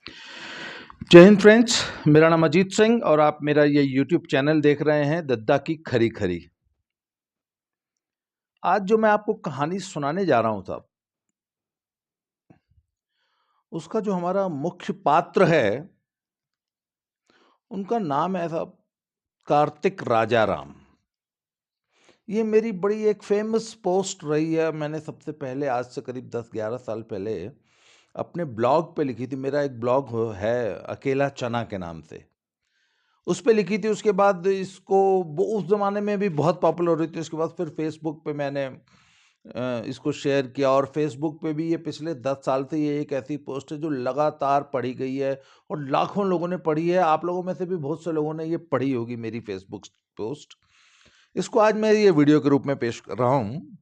जय हिंद फ्रेंड्स, मेरा नाम अजीत सिंह और आप मेरा ये यूट्यूब चैनल देख रहे हैं दद्दा की खरी खरी। आज जो मैं आपको कहानी सुनाने जा रहा हूं साहब, उसका जो हमारा मुख्य पात्र है उनका नाम है साहब कार्तिक राजाराम। ये मेरी बड़ी एक फेमस पोस्ट रही है। मैंने सबसे पहले आज से करीब 10-11 साल पहले अपने ब्लॉग पे लिखी थी। मेरा एक ब्लॉग है अकेला चना के नाम से, उस पे लिखी थी। उसके बाद इसको उस ज़माने में भी बहुत पॉपुलर हो रही थी। उसके बाद फिर फेसबुक पे मैंने इसको शेयर किया और फेसबुक पे भी ये पिछले 10 साल से ये एक ऐसी पोस्ट है जो लगातार पढ़ी गई है और लाखों लोगों ने पढ़ी है। आप लोगों में से भी बहुत से लोगों ने ये पढ़ी होगी मेरी फेसबुक पोस्ट। इसको आज मैं ये वीडियो के रूप में पेश कर रहा हूँ।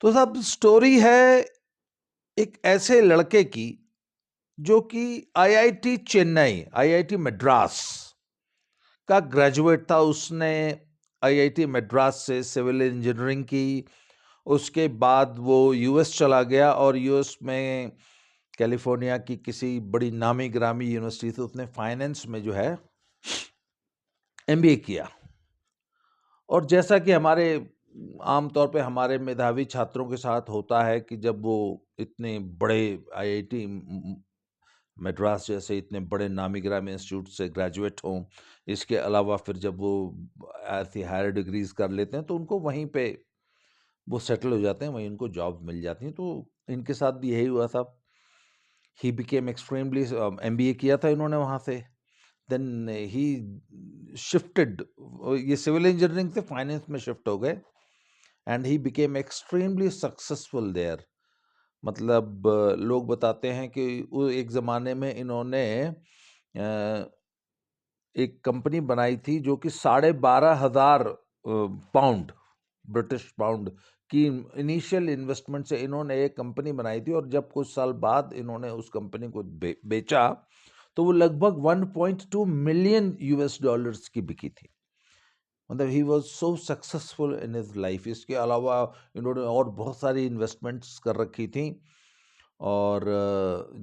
तो साहब स्टोरी है एक ऐसे लड़के की जो कि आईआईटी चेन्नई, आईआईटी मद्रास का ग्रेजुएट था। उसने आईआईटी मद्रास से सिविल इंजीनियरिंग की। उसके बाद वो यूएस चला गया और यूएस में कैलिफोर्निया की किसी बड़ी नामी ग्रामी यूनिवर्सिटी से उसने फाइनेंस में जो है एमबीए किया। और जैसा कि हमारे आमतौर पे हमारे मेधावी छात्रों के साथ होता है कि जब वो इतने बड़े आईआईटी मद्रास जैसे इतने बड़े नामी ग्रामी इंस्टीट्यूट से ग्रेजुएट हों, इसके अलावा फिर जब वो ऐसी हायर डिग्रीज कर लेते हैं तो उनको वहीं पे वो सेटल हो जाते हैं, वहीं उनको जॉब मिल जाती है। तो इनके साथ भी यही हुआ था। ही बिकेम एक्सट्रीमली एमबीए किया था इन्होंने वहाँ से। देन ही शिफ्टेड, ये सिविल इंजीनियरिंग से फाइनेंस में शिफ्ट हो गए and he became extremely successful there. मतलब लोग बताते हैं कि वो एक ज़माने में इन्होंने एक कंपनी बनाई थी जो कि 12,500 पाउंड, ब्रिटिश पाउंड की इनिशियल इन्वेस्टमेंट से इन्होंने एक कंपनी बनाई थी। और जब कुछ साल बाद इन्होंने उस कंपनी को बेचा तो वो लगभग 1.2 मिलियन यूएस डॉलर्स की बिकी थी। मतलब he was so successful in his life. इसके अलावा इन्होंने और बहुत सारी इन्वेस्टमेंट्स कर रखी थी और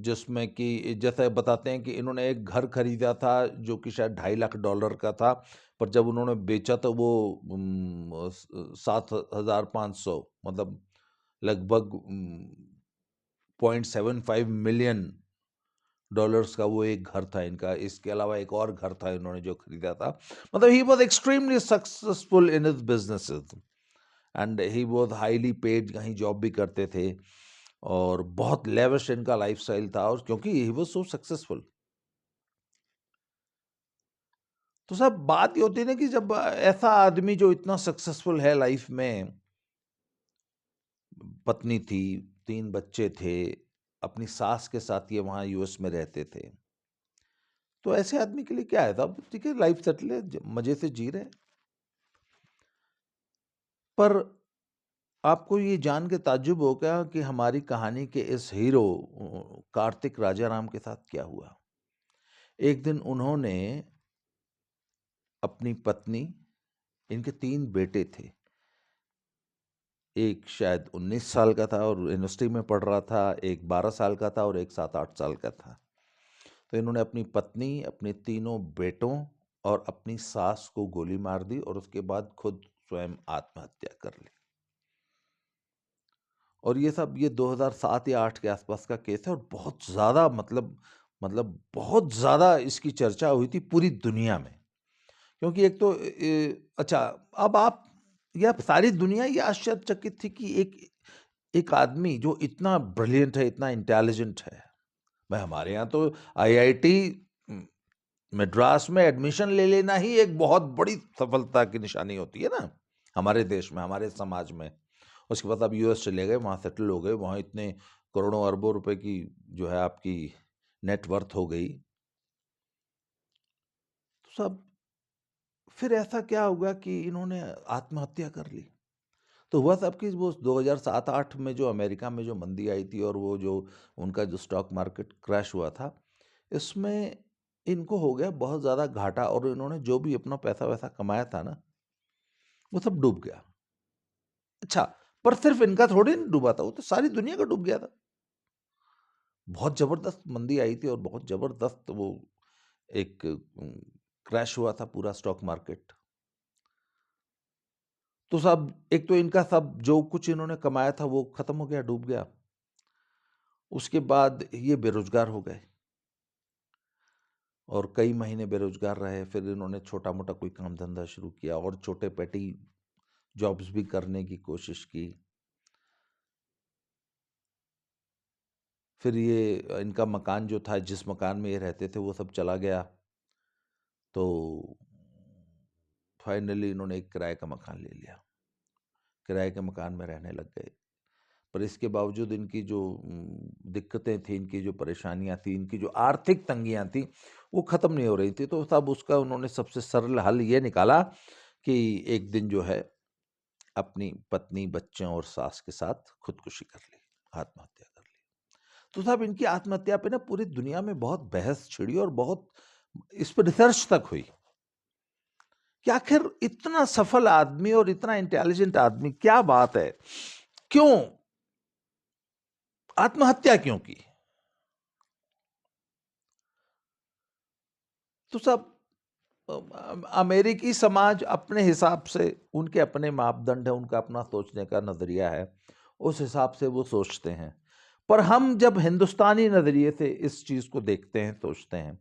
जिसमें कि जैसे बताते हैं कि इन्होंने एक घर खरीदा था जो कि शायद $2.5 लाख का था, पर जब उन्होंने बेचा तो वो 7,500, मतलब लगभग 0.75 मिलियन डॉलर्स का वो एक घर था इनका। इसके अलावा एक और घर था इन्होंने जो खरीदा था। मतलब he was extremely successful in his businesses and he was highly paid, कहीं जॉब भी करते थे और बहुत लेविश इनका लाइफस्टाइल था और क्योंकि ही वॉज सो सक्सेसफुल। तो सब बात ये होती है ना कि जब ऐसा आदमी जो इतना सक्सेसफुल है लाइफ में, पत्नी थी, 3 बच्चे थे, अपनी सास के साथ ये वहाँ यूएस में रहते थे, तो ऐसे आदमी के लिए क्या है साहब, ठीक है लाइफ सेटल है, मजे से जी रहे हैं। पर आपको ये जान के ताज्जुब होगा कि हमारी कहानी के इस हीरो कार्तिक राजाराम के साथ क्या हुआ। एक दिन उन्होंने अपनी पत्नी, इनके 3 बेटे थे, एक शायद 19 साल का था और यूनिवर्सिटी में पढ़ रहा था, एक 12 साल का था और एक 7-8 साल का था। तो इन्होंने अपनी पत्नी, अपने तीनों बेटों और अपनी सास को गोली मार दी और उसके बाद खुद स्वयं आत्महत्या कर ली। और ये सब ये 2007 या 8 के आसपास का केस है और बहुत ज़्यादा मतलब बहुत ज़्यादा इसकी चर्चा हुई थी पूरी दुनिया में। क्योंकि एक तो अच्छा, अब आप, या सारी दुनिया ये आश्चर्यचकित थी कि एक आदमी जो इतना ब्रिलियंट है, इतना इंटेलिजेंट है। भाई हमारे यहाँ तो आईआईटी मद्रास में एडमिशन ले लेना ही एक बहुत बड़ी सफलता की निशानी होती है ना, हमारे देश में, हमारे समाज में। उसके बाद आप यूएस चले गए, वहाँ सेटल हो गए, वहाँ इतने करोड़ों अरबों रुपए की जो है आपकी नेटवर्थ हो गई। तो सब फिर ऐसा क्या हुआ कि इन्होंने आत्महत्या कर ली। तो हुआ सब कि वो 2007-8 में जो अमेरिका में जो मंदी आई थी और वो जो उनका जो स्टॉक मार्केट क्रैश हुआ था, इसमें इनको हो गया बहुत ज़्यादा घाटा और इन्होंने जो भी अपना पैसा वैसा कमाया था ना, वो सब डूब गया। अच्छा, पर सिर्फ इनका थोड़ी नहीं डूबा था, वो तो सारी दुनिया का डूब गया था। बहुत ज़बरदस्त मंदी आई थी और बहुत ज़बरदस्त वो एक क्रैश हुआ था पूरा स्टॉक मार्केट। तो सब एक तो इनका सब जो कुछ इन्होंने कमाया था वो खत्म हो गया, डूब गया। उसके बाद ये बेरोज़गार हो गए और कई महीने बेरोज़गार रहे। फिर इन्होंने छोटा-मोटा कोई काम-धंधा शुरू किया और छोटे पेटी जॉब्स भी करने की कोशिश की। फिर ये इनका मकान जो था, जिस मकान में ये रहते थे, वो सब चला गया। तो फाइनली इन्होंने एक किराए का मकान ले लिया। किराए के मकान में रहने लग गए। पर इसके बावजूद इनकी जो दिक्कतें थी, इनकी जो परेशानियाँ थी, इनकी जो आर्थिक तंगियाँ थी, वो ख़त्म नहीं हो रही थी। तो तब उसका उन्होंने सबसे सरल हल ये निकाला कि एक दिन जो है अपनी पत्नी, बच्चों और सास के साथ खुदकुशी कर ली, आत्महत्या कर ली। तो साहब इनकी आत्महत्या पे ना पूरी दुनिया में बहुत बहस छिड़ी और बहुत इस पे रिसर्च तक हुई कि आखिर इतना सफल आदमी और इतना इंटेलिजेंट आदमी, क्या बात है, क्यों आत्महत्या क्यों की? तो सब अमेरिकी समाज अपने हिसाब से, उनके अपने मापदंड है, उनका अपना सोचने का नजरिया है, उस हिसाब से वो सोचते हैं। पर हम जब हिंदुस्तानी नजरिए से इस चीज को देखते हैं, सोचते हैं,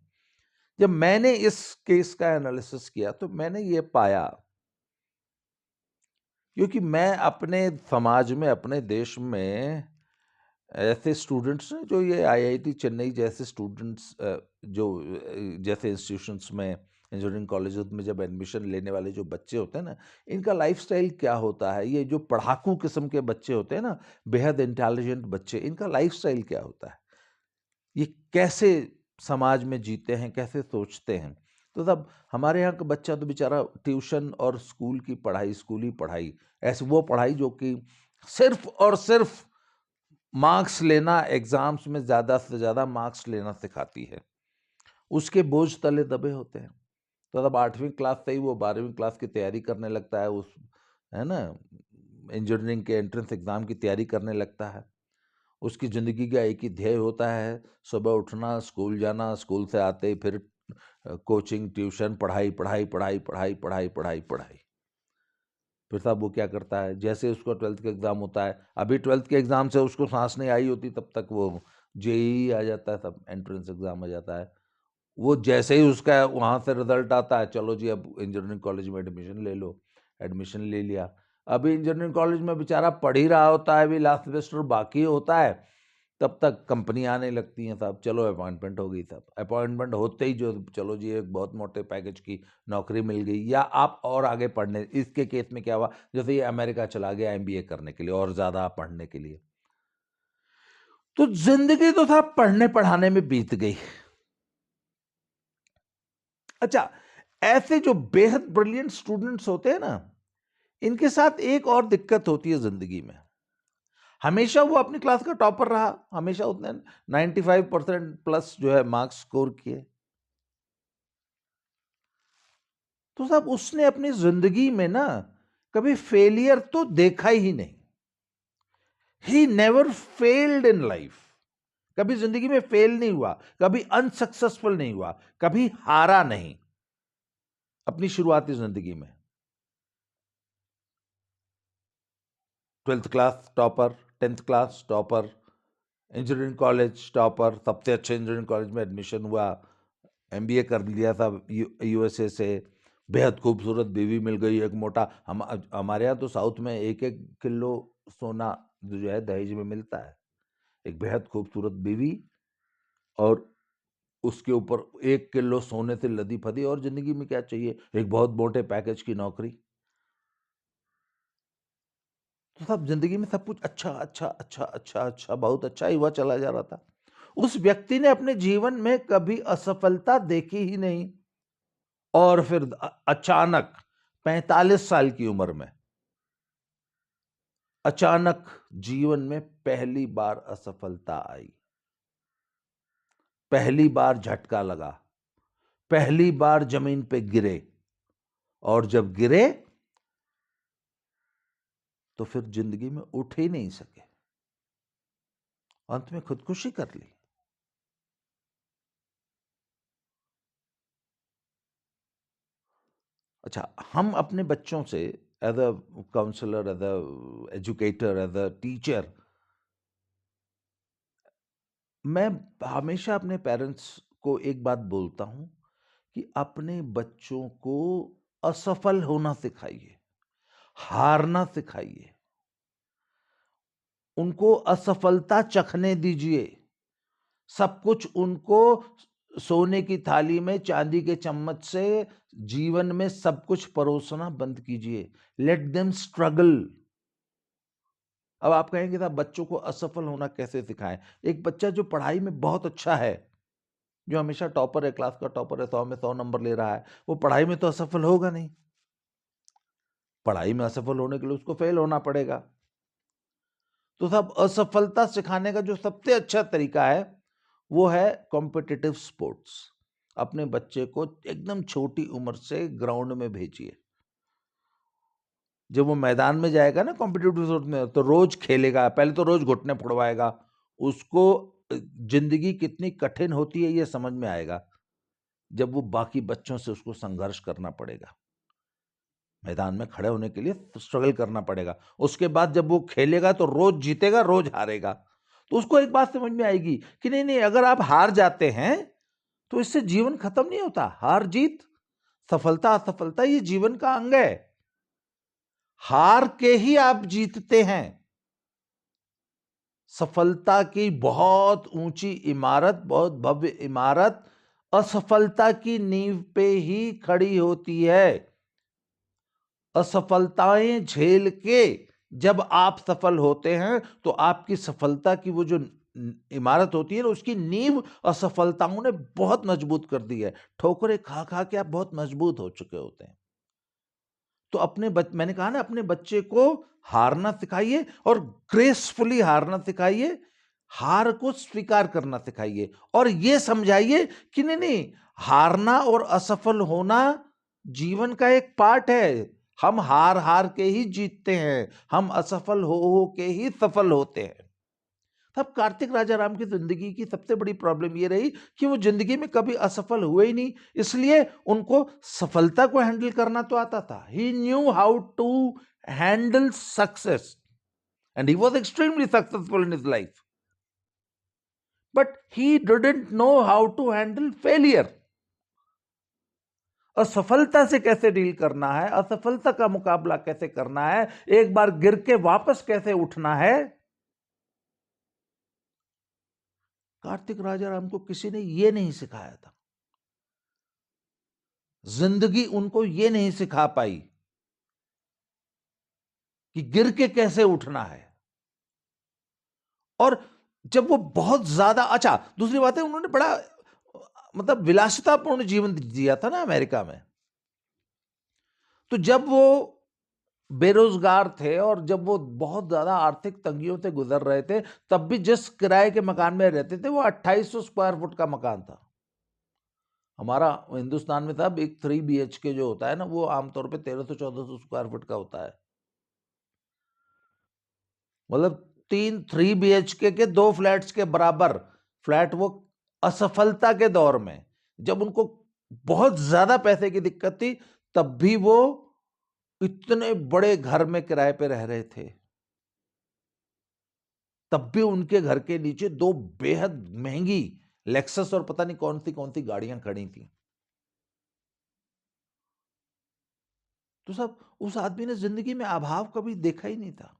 जब मैंने इस केस का एनालिसिस किया तो मैंने ये पाया, क्योंकि मैं अपने समाज में, अपने देश में ऐसे स्टूडेंट्स हैं जो ये आईआईटी चेन्नई जैसे स्टूडेंट्स, जो जैसे इंस्टीट्यूशंस में, इंजीनियरिंग कॉलेजेस में जब एडमिशन लेने वाले जो बच्चे होते हैं ना, इनका लाइफस्टाइल क्या होता है, ये जो पढ़ाकू किस्म के बच्चे होते हैं ना, बेहद इंटेलिजेंट बच्चे, इनका लाइफस्टाइल क्या होता है, ये कैसे समाज में जीते हैं, कैसे सोचते हैं। तो तब हमारे यहाँ का बच्चा तो बेचारा ट्यूशन और स्कूल की पढ़ाई, स्कूली पढ़ाई, ऐसी वो पढ़ाई जो कि सिर्फ और सिर्फ मार्क्स लेना, एग्जाम्स में ज़्यादा से ज़्यादा मार्क्स लेना सिखाती है, उसके बोझ तले दबे होते हैं। तो तब 8वीं क्लास से ही वो 12वीं क्लास की तैयारी करने लगता है, उस है ना, इंजीनियरिंग के एंट्रेंस एग्ज़ाम की तैयारी करने लगता है। उसकी ज़िंदगी का एक ही ध्येय होता है, सुबह उठना, स्कूल जाना, स्कूल से आते ही फिर कोचिंग, ट्यूशन, पढ़ाई, पढ़ाई, पढ़ाई, पढ़ाई, पढ़ाई, पढ़ाई, पढ़ाई। फिर साहब वो क्या करता है, जैसे उसका 12th का एग्ज़ाम होता है, अभी 12th के एग्ज़ाम से उसको सांस नहीं आई होती, तब तक वो जेईई आ जाता है, तब एंट्रेंस एग्ज़ाम आ जाता है। वो जैसे ही उसका वहाँ से रिजल्ट आता है, चलो जी अब इंजीनियरिंग कॉलेज में एडमिशन ले लो। एडमिशन ले लिया। अभी इंजीनियरिंग कॉलेज में बेचारा पढ़ ही रहा होता है, अभी लास्ट सेमेस्टर बाकी होता है, तब तक कंपनी आने लगती हैं साहब, चलो अपॉइंटमेंट हो गई साहब। अपॉइंटमेंट होते ही जो चलो जी एक बहुत मोटे पैकेज की नौकरी मिल गई, या आप और आगे पढ़ने, इसके केस में क्या हुआ, जैसे ये अमेरिका चला गया एमबीए करने के लिए और ज़्यादा पढ़ने के लिए। तो ज़िंदगी तो साहब पढ़ने पढ़ाने में बीत गई। अच्छा, ऐसे जो बेहद ब्रिलियंट स्टूडेंट्स होते हैं ना, इनके साथ एक और दिक्कत होती है जिंदगी में। हमेशा वो अपनी क्लास का टॉपर रहा, हमेशा उसने 95% प्लस जो है मार्क्स स्कोर किए। तो साहब उसने अपनी जिंदगी में ना कभी फेलियर तो देखा ही नहीं। He never failed in life. कभी जिंदगी में फेल नहीं हुआ, कभी अनसक्सेसफुल नहीं हुआ, कभी हारा नहीं अपनी शुरुआती जिंदगी में। 12th class topper, 10th class topper, engineering college topper, सबसे अच्छे इंजीनियरिंग कॉलेज में एडमिशन हुआ, एमबीए कर लिया था यूएसए से, बेहद खूबसूरत बीवी मिल गई, एक मोटा, हमारे यहाँ तो साउथ में एक एक किलो सोना जो है दहेज में मिलता है, एक बेहद खूबसूरत बीवी और उसके ऊपर 1 किलो सोने से लदी फदी, और जिंदगी में क्या चाहिए, एक बहुत मोटे पैकेज की नौकरी। तो सब जिंदगी में सब कुछ अच्छा अच्छा अच्छा अच्छा अच्छा बहुत अच्छा ही हुआ चला जा रहा था। उस व्यक्ति ने अपने जीवन में कभी असफलता देखी ही नहीं, और फिर अचानक 45 साल की उम्र में अचानक जीवन में पहली बार असफलता आई, पहली बार झटका लगा, पहली बार जमीन पे गिरे, और जब गिरे तो फिर जिंदगी में उठ ही नहीं सके, अंत में खुदकुशी कर ली। अच्छा, हम अपने बच्चों से as a counsellor, as a educator, as a teacher, मैं हमेशा अपने पेरेंट्स को एक बात बोलता हूँ कि अपने बच्चों को असफल होना सिखाइए, हारना सिखाइए, उनको असफलता चखने दीजिए। सब कुछ उनको सोने की थाली में चांदी के चम्मच से जीवन में सब कुछ परोसना बंद कीजिए। Let them struggle. अब आप कहेंगे साहब बच्चों को असफल होना कैसे सिखाएं? एक बच्चा जो पढ़ाई में बहुत अच्छा है, जो हमेशा टॉपर है, क्लास का टॉपर है, 100 में 100 नंबर ले रहा है, वो पढ़ाई में तो असफल होगा नहीं। पढ़ाई में असफल होने के लिए उसको फेल होना पड़ेगा। तो साहब असफलता सिखाने का जो सबसे अच्छा तरीका है वो है कॉम्पिटिटिव स्पोर्ट्स। अपने बच्चे को एकदम छोटी उम्र से ग्राउंड में भेजिए। जब वो मैदान में जाएगा ना कॉम्पिटिटिव स्पोर्ट्स में, तो रोज खेलेगा। पहले तो रोज घुटने फोड़वाएगा, उसको जिंदगी कितनी कठिन होती है ये समझ में आएगा जब वो बाकी बच्चों से उसको संघर्ष करना पड़ेगा, मैदान में खड़े होने के लिए स्ट्रगल करना पड़ेगा। उसके बाद जब वो खेलेगा तो रोज जीतेगा, रोज हारेगा, तो उसको एक बात समझ में आएगी कि नहीं नहीं, अगर आप हार जाते हैं तो इससे जीवन खत्म नहीं होता। हार जीत, सफलता असफलता, ये जीवन का अंग है। हार के ही आप जीतते हैं। सफलता की बहुत ऊंची इमारत, बहुत भव्य इमारत असफलता की नींव पे ही खड़ी होती है। असफलताएं झेल के जब आप सफल होते हैं तो आपकी सफलता की वो जो इमारत होती है ना, उसकी नींव असफलताओं ने बहुत मजबूत कर दी है। ठोकरें खा खा के आप बहुत मजबूत हो चुके होते हैं। तो मैंने कहा ना, अपने बच्चे को हारना सिखाइए और ग्रेसफुली हारना सिखाइए। हार को स्वीकार करना सिखाइए और यह समझाइए कि नहीं नहीं, हारना और असफल होना जीवन का एक पार्ट है। हम हार हार के ही जीतते हैं, हम असफल हो के ही सफल होते हैं। तब कार्तिक राजाराम की जिंदगी की सबसे बड़ी प्रॉब्लम ये रही कि वो जिंदगी में कभी असफल हुए ही नहीं, इसलिए उनको सफलता को हैंडल करना तो आता था। He knew how to handle success and he was extremely successful in his life, but he didn't know how to handle failure. असफलता से कैसे डील करना है, असफलता का मुकाबला कैसे करना है, एक बार गिर के वापस कैसे उठना है, कार्तिक राजाराम को किसी ने यह नहीं सिखाया था। जिंदगी उनको ये नहीं सिखा पाई कि गिर के कैसे उठना है। और जब वो बहुत ज्यादा, अच्छा दूसरी बात है, उन्होंने बड़ा मतलब विलासितापूर्ण जीवन जिया था ना अमेरिका में। तो जब वो बेरोजगार थे और जब वो बहुत ज्यादा आर्थिक तंगियों से गुजर रहे थे, तब भी जिस किराए के मकान में रहते थे वो 2800 स्क्वायर फुट का मकान था। हमारा हिंदुस्तान में था एक 3 BHK जो होता है ना, वो आमतौर पे 1300-1400 स्क्वायर फुट का होता है। मतलब 3 BHK के 2 फ्लैट्स के बराबर फ्लैट वो असफलता के दौर में, जब उनको बहुत ज्यादा पैसे की दिक्कत थी, तब भी वो इतने बड़े घर में किराए पे रह रहे थे। तब भी उनके घर के नीचे 2 बेहद महंगी लेक्सस और पता नहीं कौन सी गाड़ियां खड़ी थी। तो सब, उस आदमी ने जिंदगी में अभाव कभी देखा ही नहीं था।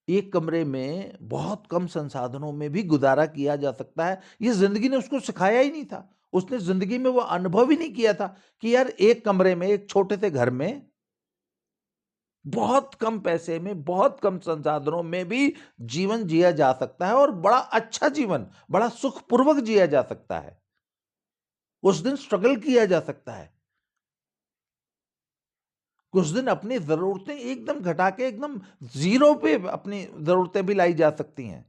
एक कमरे में बहुत कम संसाधनों में भी गुजारा किया जा सकता है, ये जिंदगी ने उसको सिखाया ही नहीं था। उसने जिंदगी में वो अनुभव ही नहीं किया था कि यार एक कमरे में, एक छोटे से घर में, बहुत कम पैसे में, बहुत कम संसाधनों में भी जीवन जिया जा सकता है और बड़ा अच्छा जीवन, बड़ा सुखपूर्वक जिया जा सकता है। उस दिन स्ट्रगल किया जा सकता है, कुछ दिन अपनी जरूरतें एकदम घटा के एकदम जीरो पे अपनी जरूरतें भी लाई जा सकती हैं।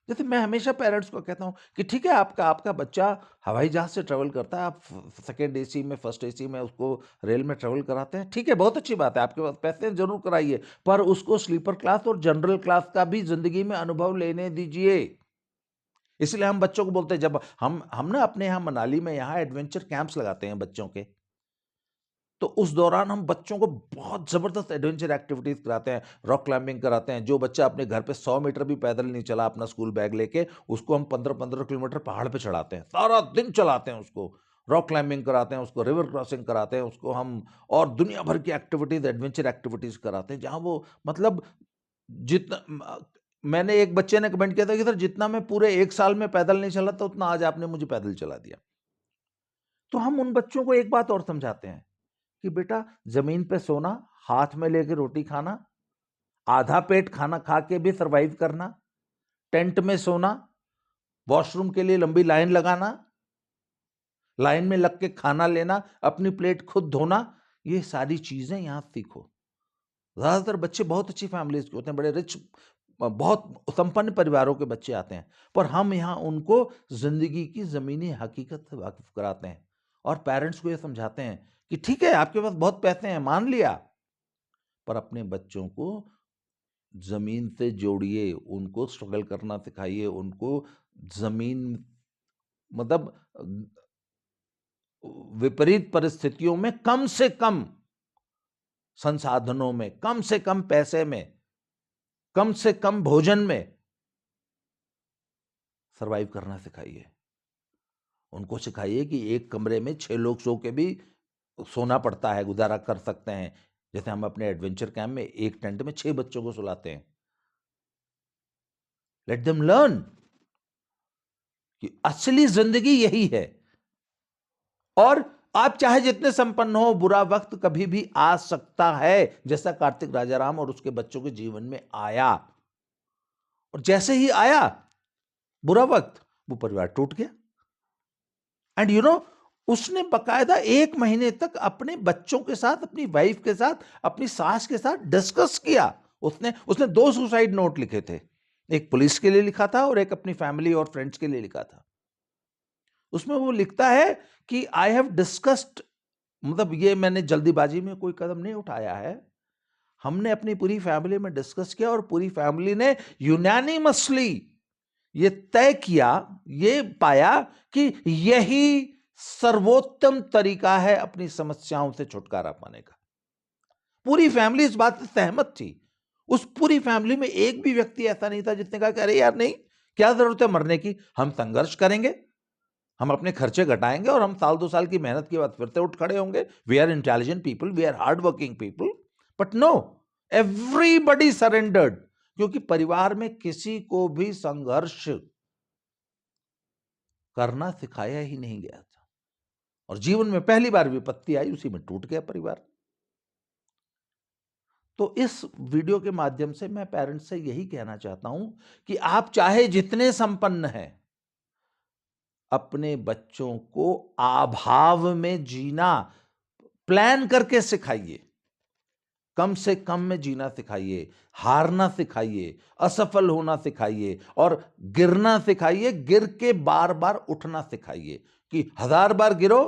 जैसे मैं हमेशा पेरेंट्स को कहता हूँ कि ठीक है, आपका आपका बच्चा हवाई जहाज से ट्रेवल करता है, आप सेकेंड एसी में, फर्स्ट एसी में उसको रेल में ट्रेवल कराते हैं, ठीक है, बहुत अच्छी बात है, आपके पास पैसे हैं, जरूर कराइए, पर उसको स्लीपर क्लास और जनरल क्लास का भी जिंदगी में अनुभव लेने दीजिए। इसलिए हम बच्चों को बोलते हैं, जब हम ना अपने यहाँ मनाली में यहाँ एडवेंचर कैंप्स लगाते हैं बच्चों के, तो उस दौरान हम बच्चों को बहुत ज़बरदस्त एडवेंचर एक्टिविटीज़ कराते हैं, रॉक क्लाइंबिंग कराते हैं। जो बच्चा अपने घर पे 100 मीटर भी पैदल नहीं चला अपना स्कूल बैग लेके, उसको हम 15-15 किलोमीटर पहाड़ पे चढ़ाते हैं। सारा दिन चलाते हैं उसको, रॉक क्लाइंबिंग कराते हैं उसको, रिवर क्रॉसिंग कराते हैं उसको हम, और दुनिया भर की एक्टिविटीज़, एडवेंचर एक्टिविटीज़ कराते हैं, जहाँ वो मतलब जितना मैंने, एक बच्चे ने कमेंट किया था कि सर जितना मैं पूरे 1 साल में पैदल नहीं चला था, उतना आज आपने मुझे पैदल चला दिया। तो हम उन बच्चों को एक बात और समझाते हैं कि बेटा, जमीन पे सोना, हाथ में लेके रोटी खाना, आधा पेट खाना खा के भी सरवाइव करना, टेंट में सोना, वॉशरूम के लिए लंबी लाइन लगाना, लाइन में लग के खाना लेना, अपनी प्लेट खुद धोना, ये सारी चीजें यहां सीखो। ज्यादातर बच्चे बहुत अच्छी फैमिलीज के होते हैं, बड़े रिच, बहुत संपन्न परिवारों के बच्चे आते हैं, पर हम यहाँ उनको जिंदगी की जमीनी हकीकत से वाकिफ कराते हैं और पेरेंट्स को ये समझाते हैं कि ठीक है आपके पास बहुत पैसे हैं, मान लिया, पर अपने बच्चों को जमीन से जोड़िए, उनको स्ट्रगल करना सिखाइए, उनको जमीन, मतलब विपरीत परिस्थितियों में कम से कम संसाधनों में, कम से कम पैसे में, कम से कम भोजन में सरवाइव करना सिखाइए। उनको सिखाइए कि एक कमरे में 6 लोग सो के भी सोना पड़ता है, गुजारा कर सकते हैं। जैसे हम अपने एडवेंचर कैंप में एक टेंट में 6 बच्चों को सुलाते हैं। लेट देम लर्न कि असली जिंदगी यही है। और आप चाहे जितने संपन्न हो, बुरा वक्त कभी भी आ सकता है, जैसा कार्तिक राजाराम और उसके बच्चों के जीवन में आया। और जैसे ही आया बुरा वक्त, वो परिवार टूट गया। एंड यू नो, उसने बकायदा 1 महीने तक अपने बच्चों के साथ, अपनी वाइफ के साथ, अपनी सास के साथ डिस्कस किया। उसने 2 सुसाइड नोट लिखे थे, एक पुलिस के लिए लिखा था और एक अपनी फैमिली और फ्रेंड्स के लिए लिखा था। उसमें वो लिखता है कि आई हैव डिस्कस्ड, मतलब ये मैंने जल्दीबाजी में कोई कदम नहीं उठाया है, हमने अपनी पूरी फैमिली में डिस्कस किया और पूरी फैमिली ने यूनानिमसली ये तय किया, ये पाया कि यही सर्वोत्तम तरीका है अपनी समस्याओं से छुटकारा पाने का। पूरी फैमिली इस बात से सहमत थी। उस पूरी फैमिली में एक भी व्यक्ति ऐसा नहीं था जिसने कहा कि अरे यार नहीं, क्या जरूरत है मरने की, हम संघर्ष करेंगे, हम अपने खर्चे घटाएंगे और हम 1-2 साल की मेहनत के बाद फिर से उठ खड़े होंगे। We are intelligent people, we are hard working people. But no, everybody surrendered, क्योंकि परिवार में किसी को भी संघर्ष करना सिखाया ही नहीं गया था। और जीवन में पहली बार विपत्ति आई, उसी में टूट गया परिवार। तो इस वीडियो के माध्यम से मैं पेरेंट्स से यही कहना चाहता हूं कि आप चाहे जितने संपन्न हैं, अपने बच्चों को अभाव में जीना प्लान करके सिखाइए। कम से कम में जीना सिखाइए, हारना सिखाइए, असफल होना सिखाइए और गिरना सिखाइए, गिर के बार बार उठना सिखाइए। कि 1000 बार गिरो,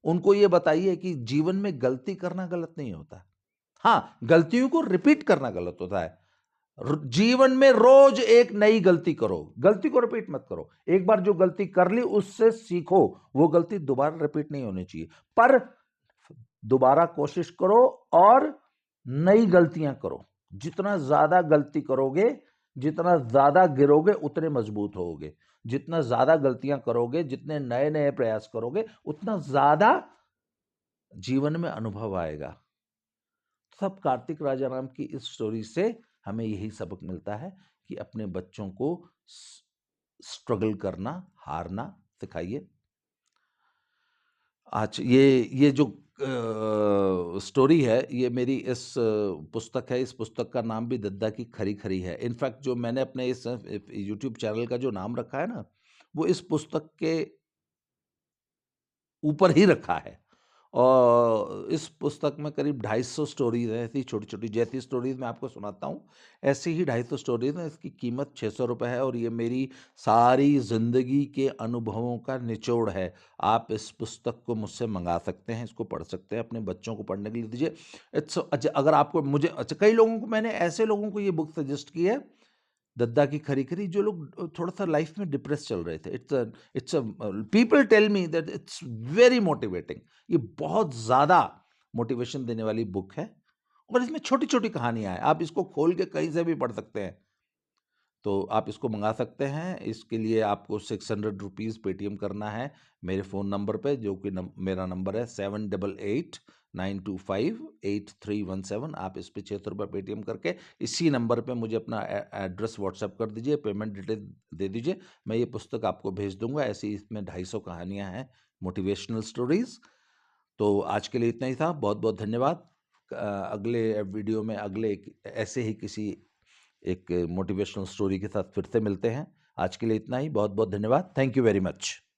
उनको यह बताइए कि जीवन में गलती करना गलत नहीं होता, हां गलतियों को रिपीट करना गलत होता है। जीवन में रोज एक नई गलती करो, गलती को रिपीट मत करो। एक बार जो गलती कर ली उससे सीखो, वो गलती दोबारा रिपीट नहीं होनी चाहिए, पर दोबारा कोशिश करो और नई गलतियां करो। जितना ज्यादा गलती करोगे, जितना ज्यादा गिरोगे, उतने मजबूत होगे। जितना ज्यादा गलतियां करोगे, जितने नए नए प्रयास करोगे, उतना ज्यादा जीवन में अनुभव आएगा। सब कार्तिक राजाराम की इस स्टोरी से हमें यही सबक मिलता है कि अपने बच्चों को स्ट्रगल करना, हारना सिखाइए। आज ये जो स्टोरी है, ये मेरी इस पुस्तक है। इस पुस्तक का नाम भी दद्दा की खरी खरी है। इनफैक्ट जो मैंने अपने इस यूट्यूब चैनल का जो नाम रखा है ना, वो इस पुस्तक के ऊपर ही रखा है। और इस पुस्तक में करीब 250 स्टोरीज हैं, ऐसी छोटी छोटी। जैसी स्टोरीज मैं आपको सुनाता हूँ, ऐसी ही 250 स्टोरीज हैं। इसकी कीमत 600 रुपये है और ये मेरी सारी जिंदगी के अनुभवों का निचोड़ है। आप इस पुस्तक को मुझसे मंगा सकते हैं, इसको पढ़ सकते हैं, अपने बच्चों को पढ़ने के लिए दीजिए। अच्छा, अगर आपको मुझे, अच्छा, कई लोगों को मैंने, ऐसे लोगों को ये बुक सजेस्ट की है दद्दा की खरी खरी, जो लोग थोड़ा सा लाइफ में डिप्रेस चल रहे थे। It's a people tell me that it's very motivating. ये बहुत ज़्यादा मोटिवेशन देने वाली बुक है और इसमें छोटी छोटी कहानियां हैं। आप इसको खोल के कहीं से भी पढ़ सकते हैं। तो आप इसको मंगा सकते हैं। इसके लिए आपको 600 रुपीज़ पेटीएम करना है मेरे फ़ोन नंबर पे, जो कि मेरा नंबर है 7889258317। आप इस पे 600 रुपये पेटीएम करके इसी नंबर पे मुझे अपना एड्रेस व्हाट्सएप कर दीजिए, पेमेंट डिटेल दे दीजिए। मैं ये पुस्तक आपको भेज दूंगा। ऐसी इसमें 250 कहानियाँ हैं, मोटिवेशनल स्टोरीज़। तो आज के लिए इतना ही था। बहुत बहुत धन्यवाद। अगले वीडियो में अगले ऐसे ही किसी एक मोटिवेशनल स्टोरी के साथ फिर से मिलते हैं। आज के लिए इतना ही। बहुत बहुत धन्यवाद। Thank you very much.